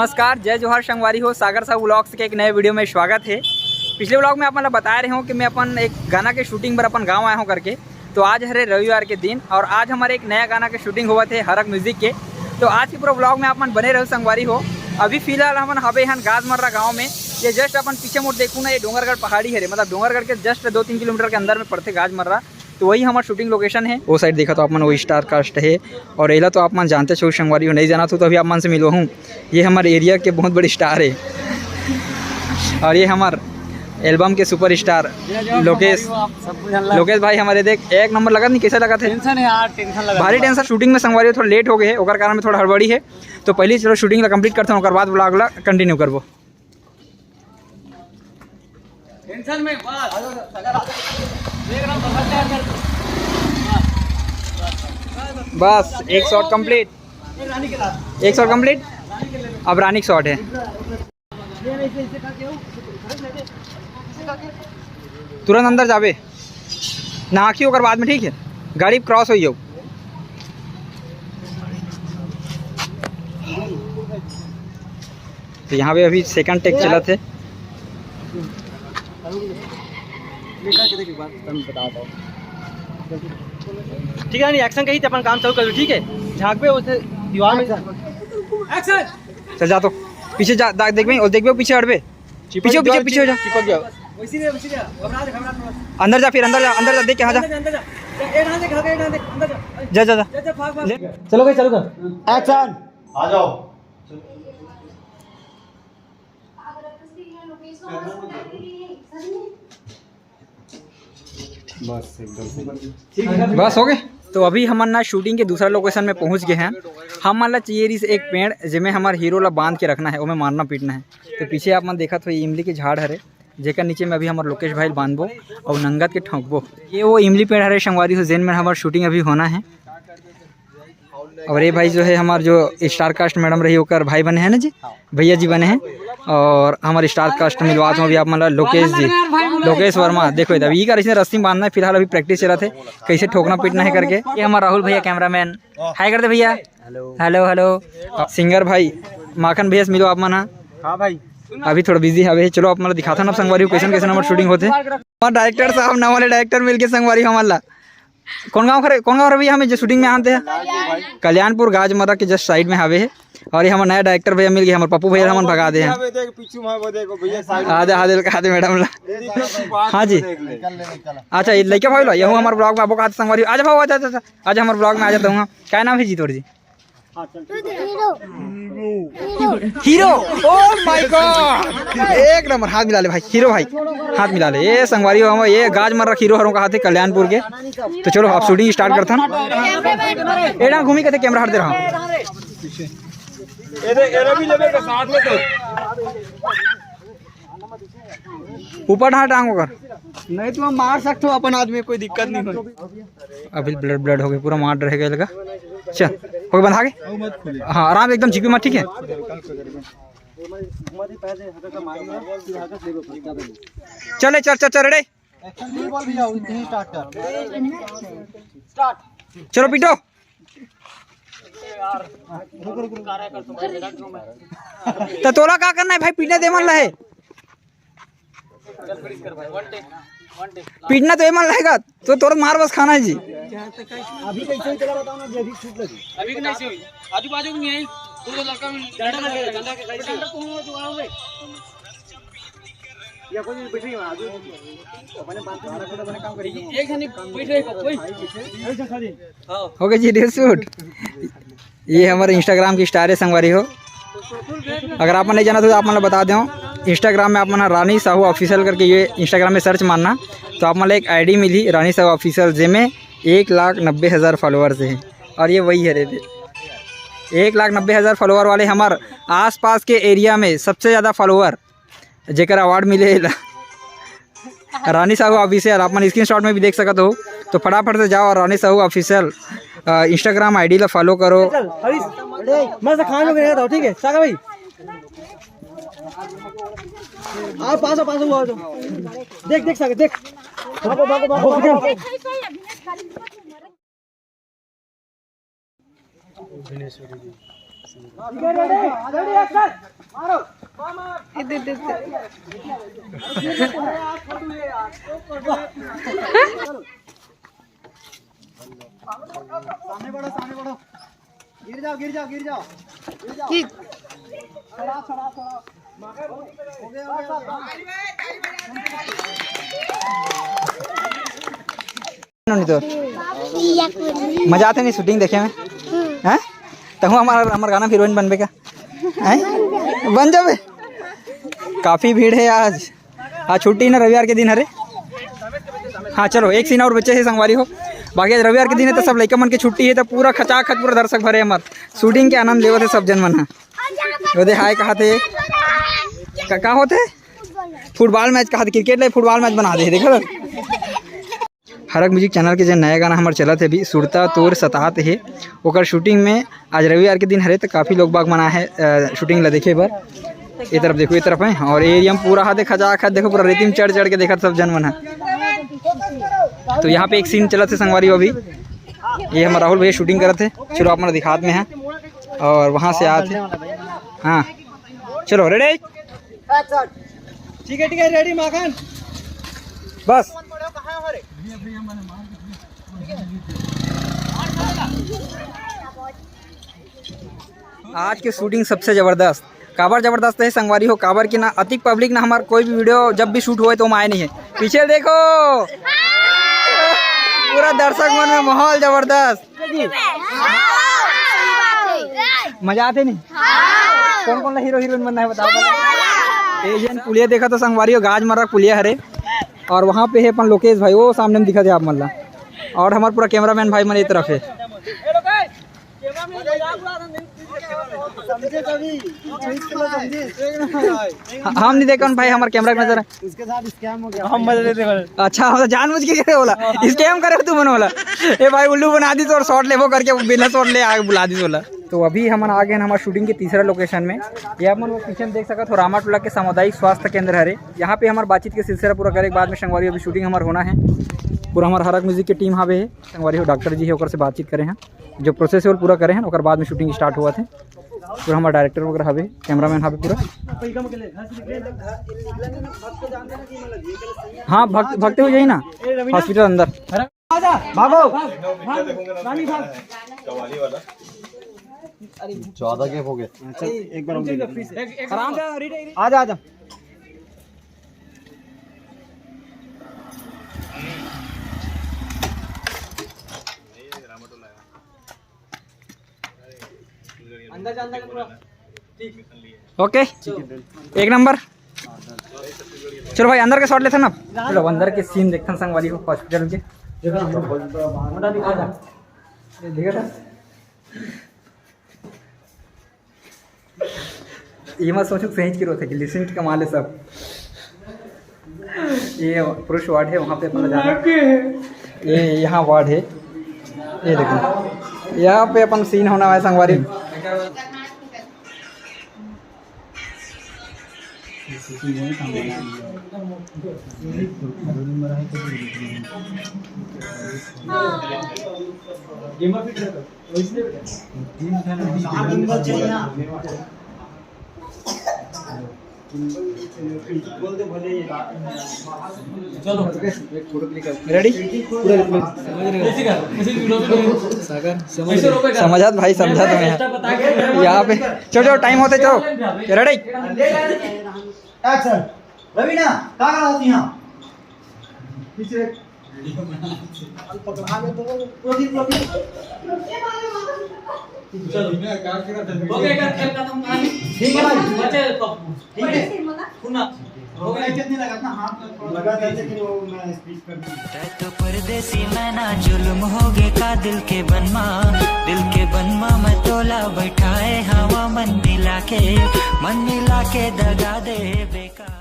नमस्कार, जय जोहार संगवारी हो। सागर साहू व्लॉग्स के एक नए वीडियो में स्वागत है। पिछले व्लॉग में अपन बता रहे हो कि मैं अपन एक गाना के शूटिंग पर अपन गांव आया हूं करके। तो आज है रविवार के दिन और आज हमारे एक नया गाना के शूटिंग हुआ थे हरक म्यूजिक के। तो आज के पूरा व्लॉग में अपन बने रहो संगवारी हो। अभी फिलहाल हम हबे हन गाजमर्रा गाँव में। ये जस्ट अपन पीछे मोड़ देखूँ ना, ये डोंगरगढ़ पहाड़ी है, मतलब डोंगरगढ़ के जस्ट 2-3 किलोमीटर के अंदर में पड़ते गाजमर्रा। तो वही हमारा शूटिंग लोकेशन है। वो साइड देखा तो आप मन वो स्टार कास्ट है और एला तो आप मन जानते छो संगवारी हो, नहीं जाना तो अभी आप मन से मिलो हूँ। ये हमारे एरिया के बहुत बड़े स्टार है और ये हमारे एल्बम के सुपर स्टार लोकेश भाई हमारे देख एक नंबर लगा। नहीं कैसा लगा था? टेंशन है यार, टेंशन लगा, भारी टेंशन। शूटिंग में संगवारी थोड़ा लेट हो गए है, ओकर कारण में थोड़ा हड़बड़ी है। तो पहले चलो शूटिंग ला कंप्लीट करते हैं, ओकर बाद ब्लॉग ला कंटिन्यू करबो। टेंशन में बस एक शॉट कंप्लीट, एक शॉट कंप्लीट। अब रानिक शॉट है। तुरंत अंदर जावे ना आखी होकर बाद में, ठीक है? गाड़ी क्रॉस हो जाओ। तो यहाँ पे अभी सेकंड टेक चला थे। ठीक है, नहीं एक्शन कही थे अपन काम चालू कर दो, ठीक है? झाँक पे उसे दीवार में एक्शन चल जा। तो पीछे जा, देख भाई, और देख भाई पीछे हटबे, पीछे पीछे पीछे हो जा, चिपक गया। अंदर जा, फिर अंदर जा, अंदर जा, देख के, हाँ जा जा जा जा। चलो भाई, चलो कर एक्शन। आ जाओ। बस हो गए। तो अभी हम ना शूटिंग के दूसरा लोकेशन में पहुंच गए हैं। हम मान ला चाहिए से एक पेड़ जिसमें हमारे हीरो ला बांध के रखना है, वो में मारना पीटना है। तो पीछे आप मन देखा तो इमली के झाड़ हरे, जेकर नीचे में अभी हमारे लोकेश भाई बांधबो और नंगत के ठोंकबो। ये वो इमली पेड़ हरे संगवारी हो, जेन में हमारा शूटिंग अभी होना है। और ये भाई जो है हमारे जो स्टार कास्ट मैडम रही होकर भाई बने हैं ना जी, भैया जी बने हैं। और हमारे स्टार कास्ट मिलवा भी आप मतलब लोकेश जी, लोकेश वर्मा। देखो इधर ये कर रस्सी बांधना है, फिलहाल अभी प्रैक्टिस चला थे कैसे ठोकना पीटना है करके। ये हमारा राहुल भैया कैमरामैन, हाय कर दे भैया। Hello hello. सिंगर भाई माखन भैया से मिलो आप मन। हाँ भाई, अभी थोड़ा बिजी है। चलो आप मतलब दिखाता ना संगवारी कैसे कैसे हमारे शूटिंग होते। हमारे डायरेक्टर साहब ना वाले डायरेक्टर मिल के संगवारी हमारा कौन गाँव भैया हमें जो शूटिंग में आते हैं कल्याणपुर गाजमर्रा के जस्ट साइड में हवे है। और ये हमारे नया डायरेक्टर भैया मिल गए, हमारे पप्पू भैया हम भगा दे हैं। आधे मैडम ला। हाँ जी, अच्छा ये लड़का भाई लो, यह हमारे ब्लॉग में आपको संगवारी। आज भाव आज हमारे ब्लॉग में आ जाता हूँ। क्या नाम है जी तोर जी? हीरो। ओह माय गॉड, एक नंबर। हाथ मिला ले भाई, हीरो भाई हाथ मिला ले। ये संगवारी हो, ये गाजमर्रा हीरो हरों का हाथ है कल्याणपुर के। तो चलो आप शूटिंग स्टार्ट करते हैं। एडा घूमी कहते कैमरा हट दे रहा ऊपर ढाल टांगो कर, नहीं तो मार सकते हो अपन आदमी, कोई दिक्कत नहीं हो। अभी ब्लड हो गया, पूरा मार रहेगा लगा। चल हो गया, बंधा के। हाँ आराम एकदम, झिपी मत, ठीक है? चले चल चल चल रेडी, चलो पीटो। तो तोला क्या करना है भाई? पीटने दे मन रहे, पीटना तो ये मन रहेगा। तो तोरा मार बस खाना है जी। अभी कैसे चला बताओ ना, अभी छूट लगी, अभी नहीं से हुई, आजू बाजू में आई तो लड़का में डंडा लगे, डंडा के कैसे डंडा को तो आओगे या कोई बैठ रही है आजू अपने बात में छोटा बने काम करेगी। एक जन बैठ रहे कोई ऐसा खा दे। हां हो गया जी, रील शूट। ये हमारे इंस्टाग्राम की स्टार है संगवारी हो। अगर आप नहीं जाना तो आप मतलब बता दें, इंस्टाग्राम में आप मना रानी साहू ऑफिशियल करके ये इंस्टाग्राम में सर्च मारना तो आप मतलब एक आईडी मिली रानी साहू ऑफिशियल, जिसमें 1,90,000 फॉलोअर्स हैं। और ये वही है, 1,90,000 फॉलोअर वाले हमारे आसपास के एरिया में सबसे ज़्यादा फॉलोअर जेकर अवार्ड मिले रानी साहू ऑफिशियल। आप मन स्क्रीन शॉट में भी देख सकते हो। तो फटाफट से जाओ और रानी साहू ऑफिशियल इंस्टाग्राम आईडी ला फॉलो करो। मस्त खाने में गया, ठीक है सागा भाई? आओ पास आओ, देख देख सागा देख, भागो भागो भागो। रेडी एक्शन मारो सामने बढ़ो गिर जाओ थोड़ा हो गया नहीं तो मजा आते नहीं शूटिंग देखे में हैं तो हमारा गाना हीरोइन बनबे का हैं बन जाबे। काफ़ी भीड़ है आज छुट्टी ना रविवार के दिन हरे। हाँ चलो एक सीन और बच्चे से संगवारी हो बाकी आज रविवार के दिन है तो सब लड़का मन की छुट्टी है तो पूरा खचाखच पूरा दर्शक भरे हमार शूटिंग के आनंद लेवत है सब जन मन है। हाय कहा थे का होते फुटबॉल मैच कहा थे क्रिकेट ले फुटबॉल मैच बना दे देखो। हरक म्यूजिक चैनल के जो नया गाना हमारे चला थे अभी सुरता तोर सतात है ओकर शूटिंग में आज रविवार के दिन हरे तो काफ़ी लोग बाग मना है शूटिंग ला देखे बर। ये तरफ देखो ये तरफ है और एरिया में पूरा हाथे खचा देखो पूरा रेती में चढ़ के देखा सब जन मन है। तो यहाँ पे एक सीन चला थे संगवारी अभी ये हमारा राहुल भैया शूटिंग कर थे। चलो आप मेरा दिखात में है और वहाँ से आते हाँ चलो रेडी ठीक है रेडी माखन बस। आज की शूटिंग सबसे ज़बरदस्त काबर ज़बरदस्त है संगवारी हो काबर की ना अधिक पब्लिक ना हमारा कोई भी वीडियो जब भी शूट हुआ तो हम आए नहीं है। पीछे देखो पूरा दर्शक मन में माहौल ज़बरदस्त मजा आते नहीं। कौन कौन हीरो हीरोइन बनना है बताओ। एजेंट पुलिया देखा तो संगवारी हो गाज मर्रा पुलिया हरे और वहाँ पे है अपन लोकेश भाई वो सामने में दिखा थे आप मतलब और हमारा पूरा कैमरामैन भाई मन एक तरफ है। हम नहीं देखा भाई हमारे कैमरा में जरा उसके साथ स्कैम हो गया हम मजा लेते अच्छा मतलब जानबूझ के करे बोला स्कैम करे तू मन बोला ए भाई उल्लू बना दी तो और शॉट ले वो करके बिना शॉट ले आगे बुला दी बोला। तो अभी हम आ गए हमारे शूटिंग के तीसरा लोकेशन में ये अपन वो पीछे में देख सकते हो रामाटोला के सामुदायिक स्वास्थ्य केंद्र हरे। यहाँ पे हमारे बातचीत के सिलसिला पूरा करे के बाद में संगवारी अभी शूटिंग हमारा होना है। पूरा हमारा हरक म्यूजिक की टीम यहाँ है संगवारी हो डॉक्टर जी है ओकर से बातचीत करे हैं जो प्रोसेस है वो पूरा करे हैं और बाद में शूटिंग स्टार्ट हुआ थे। पूरा हमारा डायरेक्टर वगैरह हवे कैमरामैन हवे पूरा हाँ भक्त हो जाए ना हॉस्पिटल अंदर भागो 14 गेप हो गए। एक बार आराम से आजा ओके एक नंबर। चलो भाई अंदर के शॉट लेते ना चलो अंदर के सीन देखते संग वाली हो हॉस्पिटल के ये मत सोचो सही की रोते कि लिसनिंग कमा ले सब। ये पुरुष वार्ड है वहाँ पे अपना जाना ये यहाँ वार्ड है ये देखो यहाँ पे अपन सीन होना है संगवारी। चलो रेडी समझात भाई समझा तुम्हें यहाँ पे चलो टाइम होते चलो रेडी एक्शन रवीना कहाँ खड़ा होती हैं पीछे चलो ओके खेल खत्म कहानी ठीक है भाई बच्चे ठीक है सुना हो गया कितने लगा ना हाथ लगा था कि वो मैं स्पीच कर दूं तो परदेसी मैं ना जुल्म होगे का दिल के बनमा मैं तोला बैठाए हवा मन मिला के दगा दे बेकार।